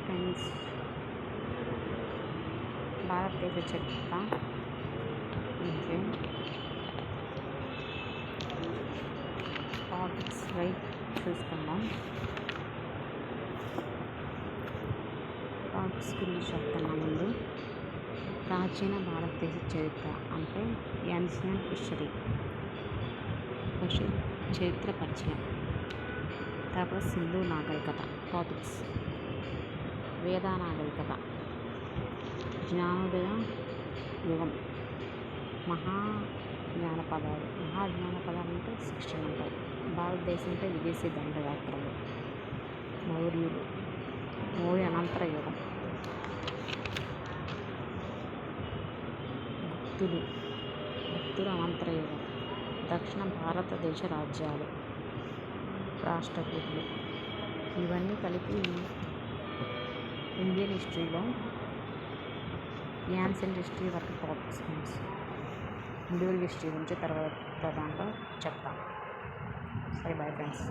Friends, భారతదేశ చరిత్ర నుంచి టాపిక్స్ చూసుకుందాం. టాపిక్స్ గురించి చెప్తున్నా ముందు. ప్రాచీన భారతదేశ చరిత్ర అంటే యాన్షియంట్ హిస్టరీ, చరిత్ర పరిచయం. తర్వాత సింధు నాగరికత టాపిక్స్, వేద నాగరికత, జ్ఞానోదయ యుగం, మహాజ్ఞానపదాలు అంటే 16 ఉంటాయి. భారతదేశంపై విదేశీ దండయాత్రలు, మౌర్య అనంతర యుగం, గుప్తుల అనంతర యుగం, దక్షిణ భారతదేశ రాజ్యాలు, రాష్ట్రకూటులు. ఇవన్నీ కలిపి ఇండియన్ హిస్టరీలో యాన్షియంట్ హిస్టరీ వరకు టాపిక్స్ ఫ్రెండ్స్. మిడివల్ హిస్టరీ గురించి తర్వాత దాంట్లో చెప్తాను. సరే, బై ఫ్రెండ్స్.